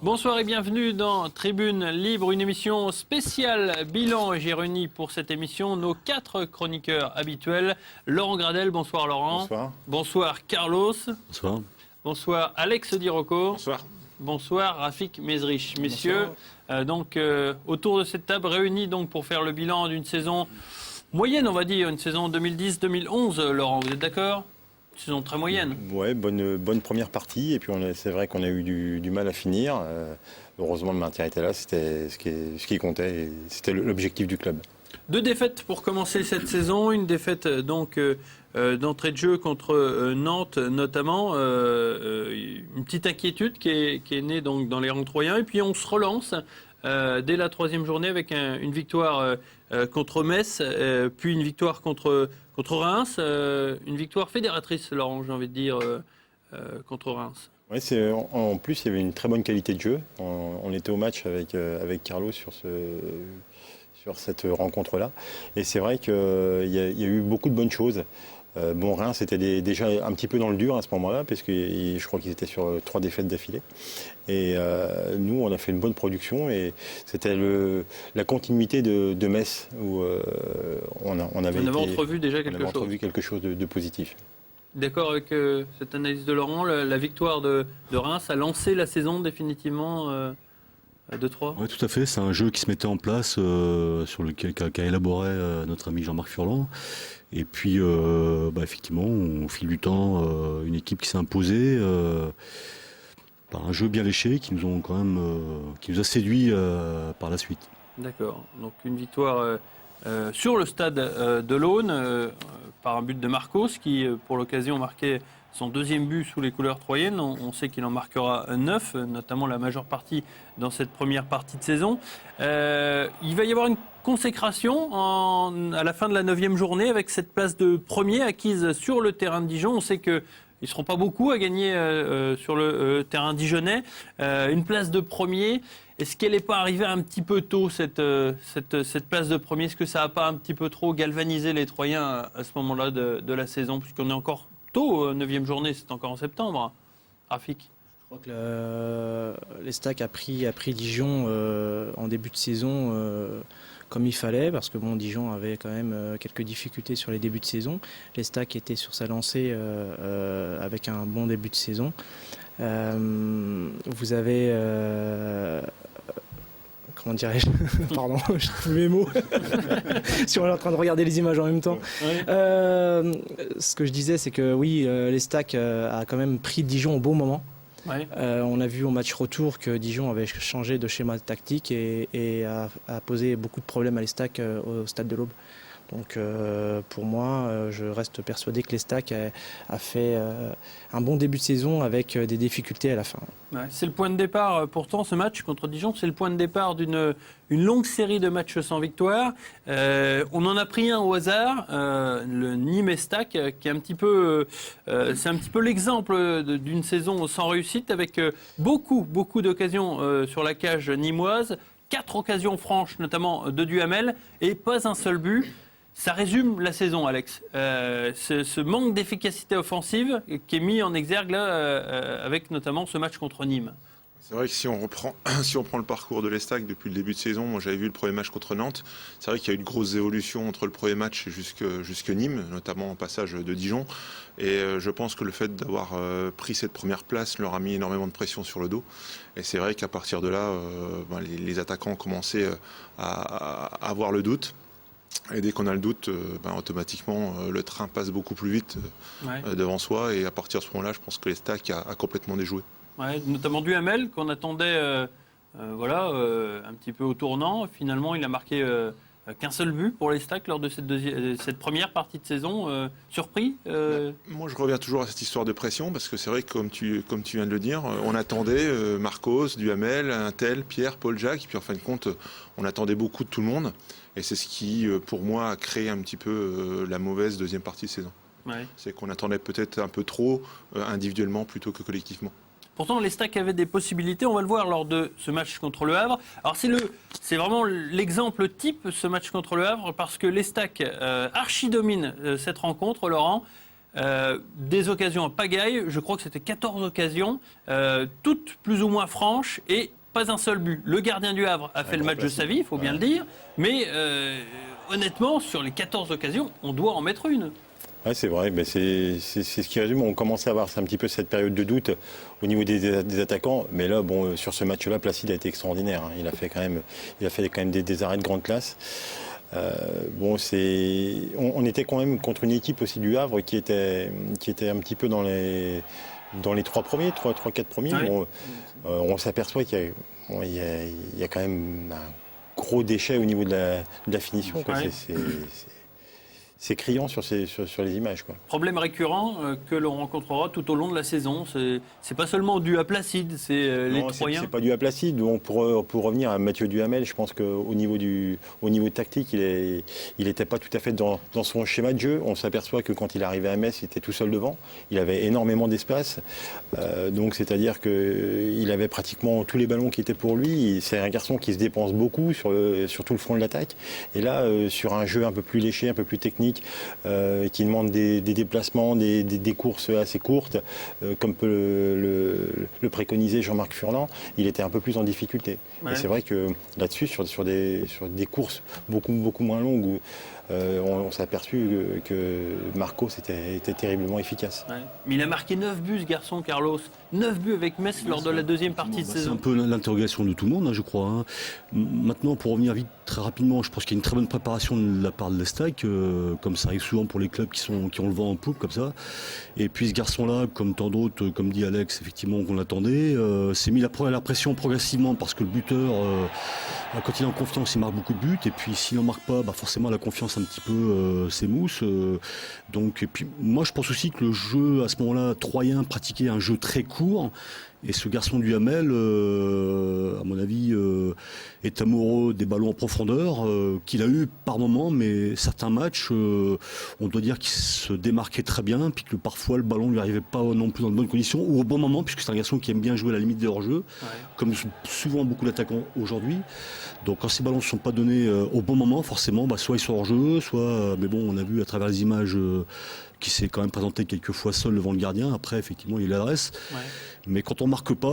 Bonsoir et bienvenue dans Tribune Libre, une émission spéciale bilan. J'ai réuni pour cette émission nos 4 chroniqueurs habituels. Laurent Gradel, bonsoir Laurent. Bonsoir. Bonsoir Carlos. Bonsoir. Bonsoir Alex Di Rocco. Bonsoir. Bonsoir Rafik Mezrich. Messieurs, autour de cette table réunis donc pour faire le bilan d'une saison moyenne, on va dire, une saison 2010-2011. Laurent, vous êtes d'accord ? Une saison très moyenne. Ouais, bonne première partie. Et puis c'est vrai qu'on a eu du mal à finir. Heureusement, le maintien était là. C'était ce qui comptait. Et c'était l'objectif du club. 2 défaites pour commencer cette saison. Une défaite donc d'entrée de jeu contre Nantes notamment. Une petite inquiétude qui est née donc dans les rangs troyens. Et puis on se relance dès la 3e journée avec une victoire contre Metz, puis une victoire contre Reims. Une victoire fédératrice, Laurent, j'ai envie de dire, contre Reims. Ouais, en plus, il y avait une très bonne qualité de jeu. On était au match avec Carlos sur cette rencontre-là. Et c'est vrai qu'il y a eu beaucoup de bonnes choses. Reims était déjà un petit peu dans le dur à ce moment-là, parce que je crois qu'ils étaient sur 3 défaites d'affilée. Et nous, on a fait une bonne production, et c'était la continuité de Metz, où on avait entrevu déjà quelque chose de positif. D'accord avec cette analyse de Laurent, la victoire de Reims a lancé la saison définitivement de 3. Oui, tout à fait. C'est un jeu qui se mettait en place, sur lequel qu'a élaboré notre ami Jean-Marc Furlan. Et puis, effectivement, au fil du temps, une équipe qui s'est imposée par un jeu bien léché qui nous a séduit par la suite. D'accord. Donc une victoire sur le stade de l'Aune par un but de Marcos qui, pour l'occasion, marquait son 2e but sous les couleurs troyennes. On sait qu'il en marquera 9, notamment la majeure partie dans cette première partie de saison. Il va y avoir une consécration à la fin de la 9e journée avec cette place de premier acquise sur le terrain de Dijon. On sait qu'ils ne seront pas beaucoup à gagner sur le terrain dijonnais. Une place de premier, est-ce qu'elle n'est pas arrivée un petit peu tôt, cette place de premier ? Est-ce que ça n'a pas un petit peu trop galvanisé les Troyens à ce moment-là de la saison ? Puisqu'on est encore tôt, 9e journée, c'est encore en septembre. Rafik ? Je crois que l'Estac a pris Dijon en début de saison comme il fallait, parce que Dijon avait quand même quelques difficultés sur les débuts de saison. L'Estac était sur sa lancée avec un bon début de saison. Vous avez... comment dirais-je ? Pardon, je trouve mes mots. Si on est en train de regarder les images en même temps. Oui. Ce que je disais, c'est que oui, l'Estac a quand même pris Dijon au bon moment. Ouais. On a vu au match retour que Dijon avait changé de schéma tactique et a posé beaucoup de problèmes à l'Estac au stade de l'Aube. Donc pour moi, je reste persuadé que l'Estac a fait un bon début de saison avec des difficultés à la fin. Ouais, c'est le point de départ, pourtant, ce match contre Dijon, c'est le point de départ d'une longue série de matchs sans victoire. On en a pris un au hasard, le Nîmes-Estac, qui est un petit peu, c'est un petit peu l'exemple d'une saison sans réussite, avec beaucoup d'occasions sur la cage nîmoise, 4 occasions franches, notamment de Duhamel, et pas un seul but. Ça résume la saison, Alex. Ce manque d'efficacité offensive qui est mis en exergue là, avec notamment ce match contre Nîmes. C'est vrai que si on prend le parcours de l'Estac depuis le début de saison, moi j'avais vu le premier match contre Nantes, c'est vrai qu'il y a eu de grosses évolutions entre le premier match et jusque Nîmes, notamment en passage de Dijon. Et je pense que le fait d'avoir pris cette première place leur a mis énormément de pression sur le dos. Et c'est vrai qu'à partir de là, les attaquants ont commencé à avoir le doute. Et dès qu'on a le doute, automatiquement, le train passe beaucoup plus vite devant soi. Et à partir de ce moment-là, je pense que l'Estac a complètement déjoué. Ouais, notamment Duhamel, qu'on attendait un petit peu au tournant. Finalement, il a marqué qu'un seul but pour l'Estac lors de cette première partie de saison. Surpris Moi, je reviens toujours à cette histoire de pression, parce que c'est vrai que, comme tu viens de le dire, on attendait Marcos, Duhamel, Untel, Pierre, Paul Jacques. Et puis, en fin de compte, on attendait beaucoup de tout le monde. Et c'est ce qui, pour moi, a créé un petit peu la mauvaise deuxième partie de saison. Ouais. C'est qu'on attendait peut-être un peu trop individuellement plutôt que collectivement. Pourtant, l'Estac avait des possibilités. On va le voir lors de ce match contre le Havre. Alors, c'est vraiment l'exemple type, ce match contre le Havre, parce que l'Estac archi-domine cette rencontre, Laurent. Des occasions en pagaille, je crois que c'était 14 occasions, toutes plus ou moins franches, et pas un seul but. Le gardien du Havre a fait le match de sa vie, il faut bien le dire. Mais honnêtement, sur les 14 occasions, on doit en mettre une. Ouais, c'est vrai, mais c'est ce qui résume. On commençait à avoir un petit peu cette période de doute au niveau des attaquants. Mais là, bon, sur ce match-là, Placide a été extraordinaire. Hein. Il a fait quand même des arrêts de grande classe. On était quand même contre une équipe aussi du Havre qui était un petit peu dans les 3-4 premiers. Ouais. Bon, on s'aperçoit qu'il y a quand même un gros déchet au niveau de la finition. Quoi. Ouais. C'est criant sur les images. Quoi. Problème récurrent que l'on rencontrera tout au long de la saison. C'est pas seulement dû à Placide, c'est les Troyens. C'est pas dû à Placide. Bon, pour revenir à Mathieu Duhamel, je pense qu'au niveau tactique, il n'était pas tout à fait dans son schéma de jeu. On s'aperçoit que quand il arrivait à Metz, il était tout seul devant. Il avait énormément d'espace. Donc c'est-à-dire qu'il avait pratiquement tous les ballons qui étaient pour lui. C'est un garçon qui se dépense beaucoup sur tout le front de l'attaque. Et là, sur un jeu un peu plus léché, un peu plus technique, qui demande des déplacements, des courses assez courtes, comme peut le préconiser Jean-Marc Furlan, il était un peu plus en difficulté. Ouais. Et c'est vrai que là-dessus, sur des courses beaucoup moins longues, où on s'est aperçu que Marcos était terriblement efficace. Ouais. Mais il a marqué 9 buts, ce garçon, Carlos. 9 buts avec Metz lors de la deuxième partie de saison. C'est un peu l'interrogation de tout le monde, hein, je crois. Hein. Maintenant, pour revenir vite, très rapidement, je pense qu'il y a une très bonne préparation de la part de l'Estac, comme ça arrive souvent pour les clubs qui ont le vent en poupe, comme ça. Et puis ce garçon-là, comme tant d'autres, comme dit Alex, effectivement, qu'on l'attendait, s'est mis la pression progressivement parce que le buteur, quand il est en confiance, il marque beaucoup de buts. Et puis s'il n'en marque pas, forcément la confiance un petit peu s'émousse. Donc, et puis moi, je pense aussi que le jeu, à ce moment-là, troyen pratiquait un jeu très court. Et ce garçon du Hamel, à mon avis, est amoureux des ballons en profondeur, qu'il a eu par moments, mais certains matchs, on doit dire qu'il se démarquait très bien, puis que parfois le ballon ne lui arrivait pas non plus dans de bonnes conditions, ou au bon moment, puisque c'est un garçon qui aime bien jouer à la limite des hors-jeux, comme souvent beaucoup d'attaquants aujourd'hui. Donc quand ces ballons ne sont pas donnés au bon moment, forcément, soit ils sont hors-jeu, soit, mais bon, on a vu à travers les images qui s'est quand même présenté quelques fois seul devant le gardien. Après, effectivement, il l'adresse. Ouais. Mais quand on marque pas,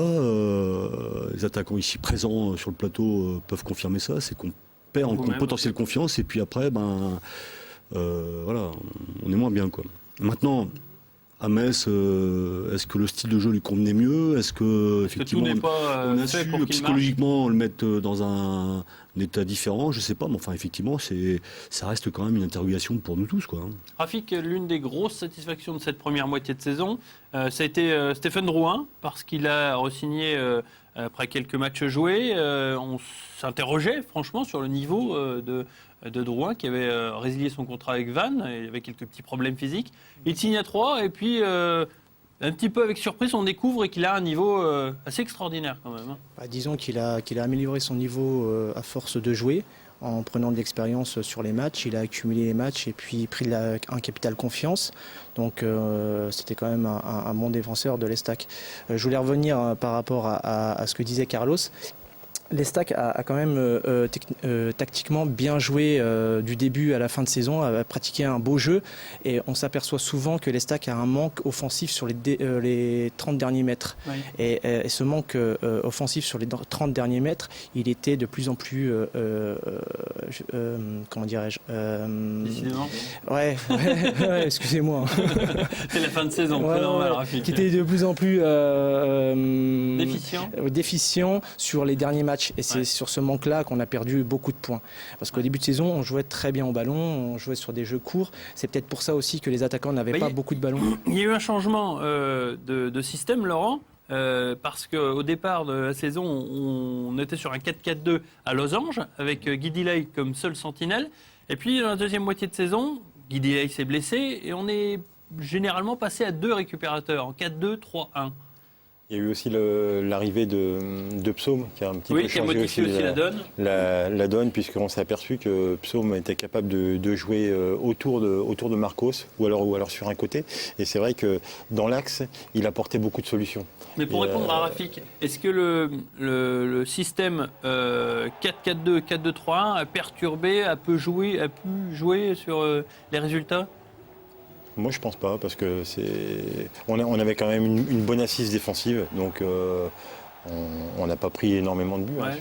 les attaquants ici présents sur le plateau peuvent confirmer ça. C'est qu'on perd en potentielle confiance. Et puis après, voilà, on est moins bien, quoi. Maintenant, à Metz, est-ce que le style de jeu lui convenait mieux ? Est-ce que effectivement, on a su psychologiquement le mettre dans un état différent ? Je sais pas, mais enfin effectivement, ça reste quand même une interrogation pour nous tous, quoi. Rafik, l'une des grosses satisfactions de cette première moitié de saison, ça a été Stéphane Drouin, parce qu'il a re-signé après quelques matchs joués. On s'interrogeait franchement sur le niveau de Drouin, qui avait résilié son contrat avec Vannes, et avait quelques petits problèmes physiques. Il signe à 3, et puis un petit peu avec surprise, on découvre qu'il a un niveau assez extraordinaire quand même. Disons qu'il a amélioré son niveau à force de jouer, en prenant de l'expérience sur les matchs. Il a accumulé les matchs et puis pris un capital confiance. Donc c'était quand même un bon défenseur de l'Estac. Je voulais revenir par rapport à ce que disait Carlos. L'Estac a quand même tactiquement bien joué du début à la fin de saison, a pratiqué un beau jeu, et on s'aperçoit souvent que l'Estac a un manque offensif sur les 30 derniers mètres. Oui. Et ce manque offensif sur les 30 derniers mètres, il était de plus en plus, comment dirais-je, décidément. Ouais, excusez-moi. C'est la fin de saison, c'est normal, Rafik. Qui était de plus en plus déficient sur les derniers matchs. Et c'est sur ce manque-là qu'on a perdu beaucoup de points. Parce qu'au début de saison, on jouait très bien au ballon, on jouait sur des jeux courts. C'est peut-être pour ça aussi que les attaquants n'avaient pas beaucoup de ballons. Il y a eu un changement de système, Laurent, parce qu'au départ de la saison, on était sur un 4-4-2 à Losange, avec Guy Delay comme seul sentinelle. Et puis, dans la deuxième moitié de saison, Guy Delay s'est blessé, et on est généralement passé à 2 récupérateurs, en 4-2-3-1. Il y a eu aussi l'arrivée de Psaume qui a un petit peu changé aussi la donne, puisqu'on s'est aperçu que Psaume était capable de jouer autour de Marcos ou alors sur un côté. Et c'est vrai que dans l'axe, il apportait beaucoup de solutions. Mais pour répondre à Rafik, est-ce que le système 4-4-2, 4-2-3-1 a perturbé, a pu jouer sur les résultats ? Moi, je pense pas, parce que on avait quand même une bonne assise défensive, donc On n'a pas pris énormément de buts Ouais.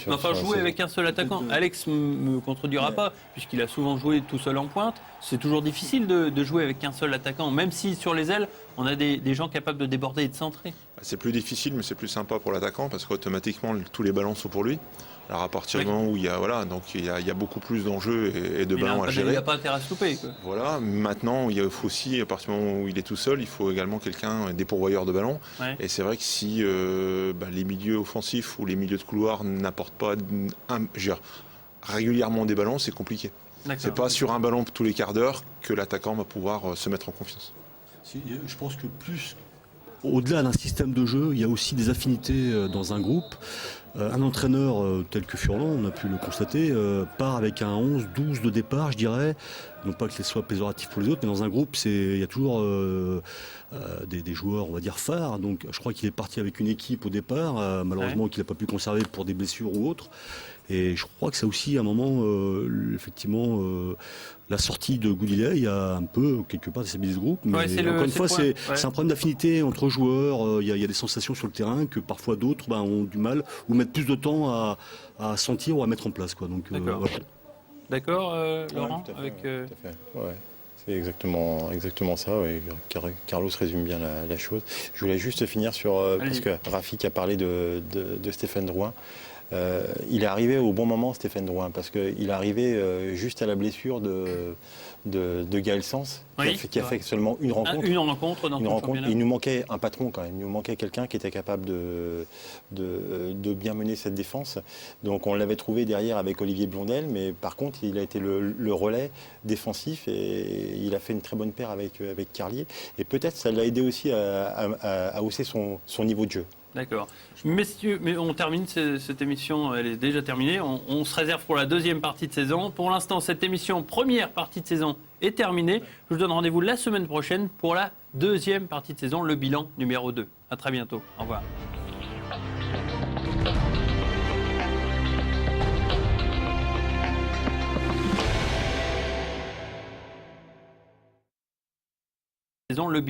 Enfin, sur jouer avec un seul attaquant. Alex me contredira pas, puisqu'il a souvent joué tout seul en pointe. C'est toujours difficile de jouer avec un seul attaquant, même si sur les ailes, on a des gens capables de déborder et de centrer. C'est plus difficile, mais c'est plus sympa pour l'attaquant parce qu'automatiquement tous les ballons sont pour lui. Alors à partir du moment où il y a beaucoup plus d'enjeux et de ballons à Il gérer. n'y a pas intérêt à se louper, quoi. Voilà, maintenant il faut aussi, à partir du moment où il est tout seul, il faut également des pourvoyeurs de ballons. Ouais. Et c'est vrai que si les milieux offensifs ou les milieux de couloir n'apportent pas régulièrement des ballons, c'est compliqué. D'accord. C'est pas sur un ballon tous les quarts d'heure que l'attaquant va pouvoir se mettre en confiance. Je pense que au-delà d'un système de jeu, il y a aussi des affinités dans un groupe. Un entraîneur tel que Furlan, on a pu le constater, part avec un 11-12 de départ, je dirais. Non pas que ce soit péjoratif pour les autres, mais dans un groupe, il y a toujours des joueurs, on va dire, phares. Donc je crois qu'il est parti avec une équipe au départ, malheureusement qu'il n'a pas pu conserver pour des blessures ou autres. Et je crois que ça aussi, à un moment, effectivement, la sortie de Goudillet, il y a un peu, quelque part, déstabilisé ce groupe. Mais encore une fois, c'est un problème d'affinité entre joueurs. Il y a des sensations sur le terrain que parfois d'autres ont du mal ou mettent plus de temps à sentir ou à mettre en place, quoi. Donc, D'accord. voilà. D'accord, Laurent, tout à fait, avec, tout à fait. Ouais. C'est exactement ça. Ouais. Carlos résume bien la chose. Je voulais juste finir sur parce que Rafik a parlé de Stéphane Drouin. Il est arrivé au bon moment, Stéphane Drouin, parce qu'il est arrivé juste à la blessure de Gaël Sens, qui a fait seulement une rencontre. Une rencontre dans le championnat. Il nous manquait un patron quand même. Il nous manquait quelqu'un qui était capable de bien mener cette défense. Donc on l'avait trouvé derrière avec Olivier Blondel, mais par contre il a été le relais défensif et il a fait une très bonne paire avec Carlier. Et peut-être ça l'a aidé aussi à hausser son niveau de jeu. D'accord. Messieurs, mais on termine cette émission, elle est déjà terminée. On se réserve pour la deuxième partie de saison. Pour l'instant, cette émission, première partie de saison, est terminée. Je vous donne rendez-vous la semaine prochaine pour la deuxième partie de saison, le bilan numéro 2. À très bientôt. Au revoir. Le